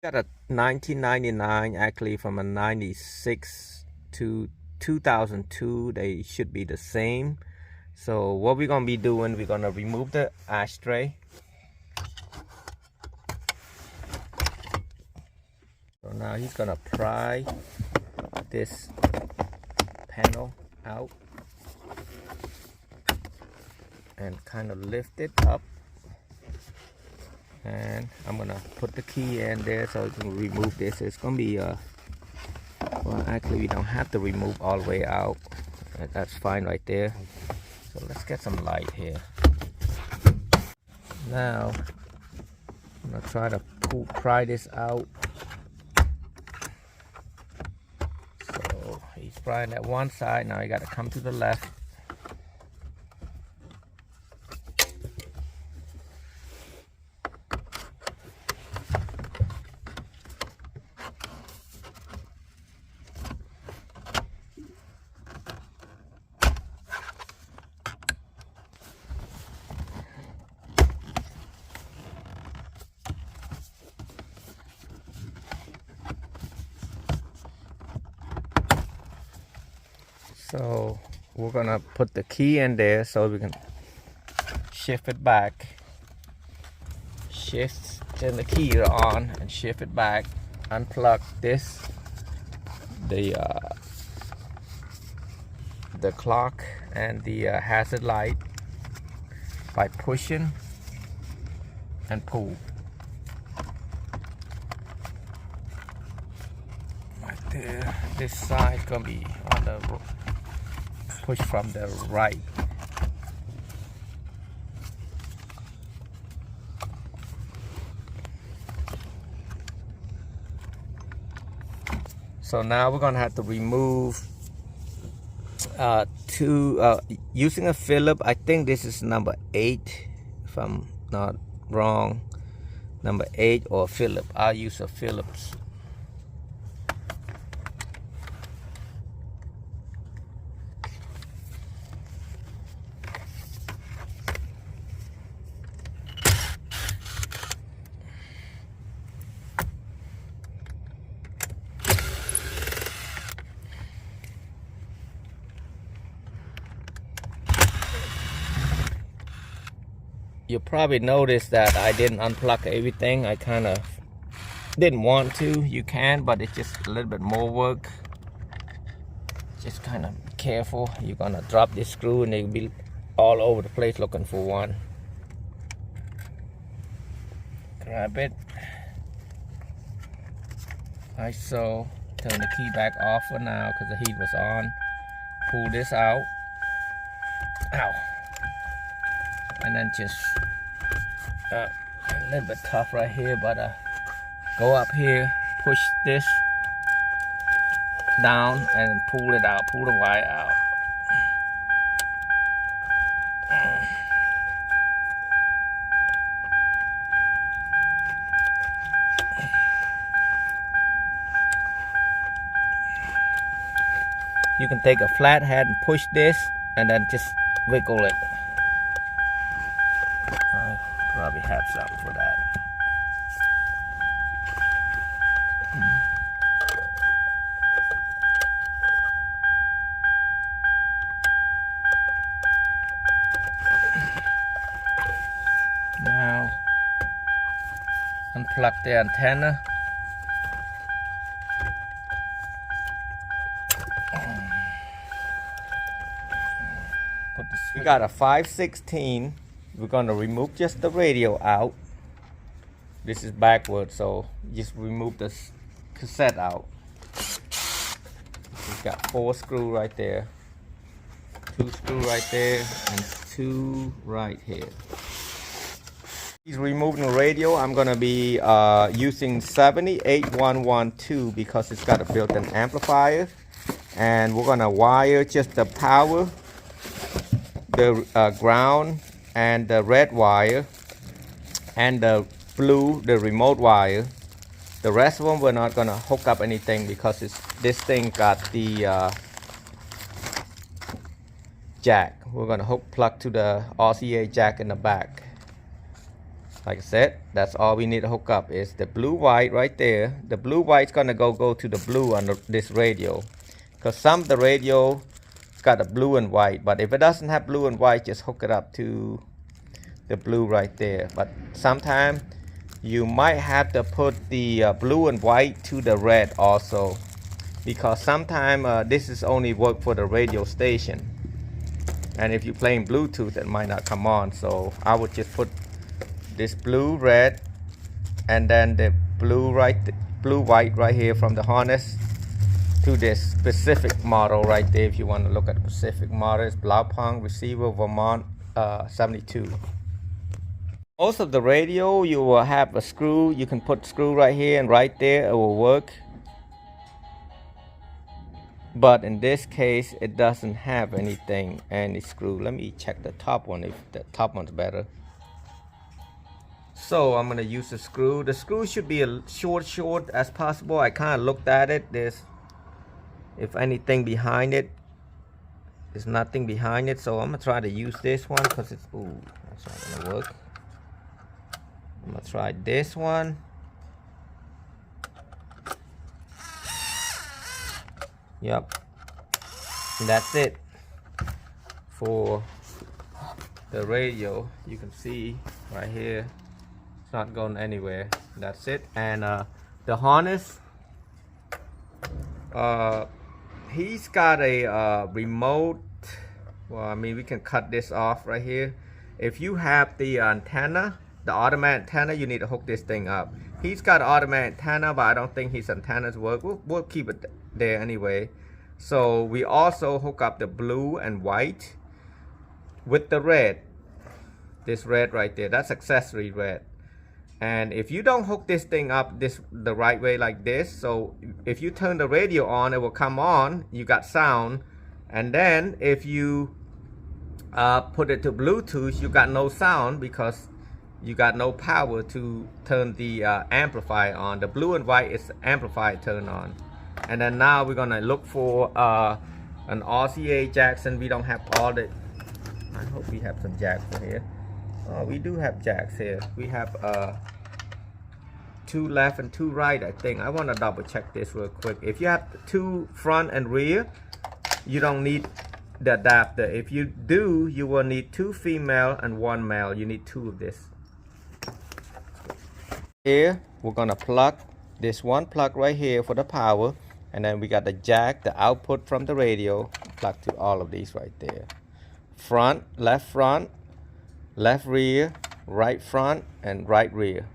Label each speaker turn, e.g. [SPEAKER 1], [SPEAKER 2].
[SPEAKER 1] Got a 1999, actually from a 96 to 2002. They should be the same. So what we're gonna be doing, we're gonna remove the ashtray. So now he's gonna pry this panel out and kind of lift it up. And I'm gonna put the key in there so we can remove this. It's gonna be well, actually we don't have to remove all the way out. That's fine right there. So let's get some light here. Now I'm gonna try to pry this out. So he's prying at one side. Now you gotta come to the left. So we're gonna put the key in there so we can shift it back. Turn the key on and shift it back. Unplug this, the clock and the hazard light by pushing and pull. Right there. This side's gonna be on the push from the right. So now we're gonna have to remove using a Phillips. I think this is number 8, if I'm not wrong. Number 8 or Phillips. I'll use a Phillips. You probably noticed that I didn't unplug everything. I kind of didn't want to. You can, but it's just a little bit more work. Just kind of be careful. You're gonna drop this screw and you'll be all over the place looking for one. Grab it. Like so. Turn the key back off for now because the heat was on. Pull this out. Ow. And then just a little bit tough right here, but go up here, push this down and pull it out, pull the wire out. You can take a flathead and push this and then just wiggle it. I probably have something for that. Now unplug the antenna. We got a 5/16. We're gonna remove just the radio out. This is backwards, so just remove the cassette out. We've got 4 screws right there, 2 screws right there, and 2 right here. He's removing the radio. I'm gonna be using 78112 because it's got a built-in amplifier, and we're gonna wire just the power, the ground, and the red wire, and the blue, the remote wire. The rest of them we're not gonna hook up anything because this thing got the jack. We're gonna plug to the RCA jack in the back. Like I said, that's all we need to hook up is the blue white right there. The blue white's gonna go to the blue on this radio, because some of the radio got a blue and white, but if it doesn't have blue and white, just hook it up to the blue right there. But sometimes you might have to put the blue and white to the red also, because sometimes this is only work for the radio station, and if you're playing Bluetooth, it might not come on. So I would just put this blue, red, and then the blue white right here from the harness to this specific model right there. If you want to look at the specific model, it's Blaupang receiver Vermont 72. Most of the radio, you will have a screw. You can put screw right here and right there, it will work. But in this case, it doesn't have any screw. Let me check the top one, if the top one's better. So I'm gonna use the screw. The screw should be as short as possible. I kind of looked at it. There's, if anything behind it, there's nothing behind it. So I'm gonna try to use this one because it's, ooh, that's not gonna work. I'm gonna try this one. Yep, and that's it for the radio. You can see right here, it's not going anywhere. That's it. And the harness, he's got a remote. Well, I mean, we can cut this off right here. If you have the antenna, the automatic antenna, you need to hook this thing up. He's got an automatic antenna, but I don't think his antennas work. We'll keep it there anyway. So we also hook up the blue and white with the red. This red right there, that's accessory red. And if you don't hook this thing up the right way like this, so if you turn the radio on, it will come on, you got sound. And then if you put it to Bluetooth, you got no sound because you got no power to turn the amplifier on. The blue and white is amplifier turn on. And then now we're gonna look for an RCA jacks, and we don't have all the, I hope we have some jacks in here. We do have jacks here. We have 2 left and 2 right, I think. I want to double check this real quick. If you have 2 front and rear, you don't need the adapter. If you do, you will need 2 female and 1 male. You need 2 of this. Here we're gonna plug this one plug right here for the power, and then we got the jack, the output from the radio, plug to all of these right there. Front, left rear, right front, and right rear.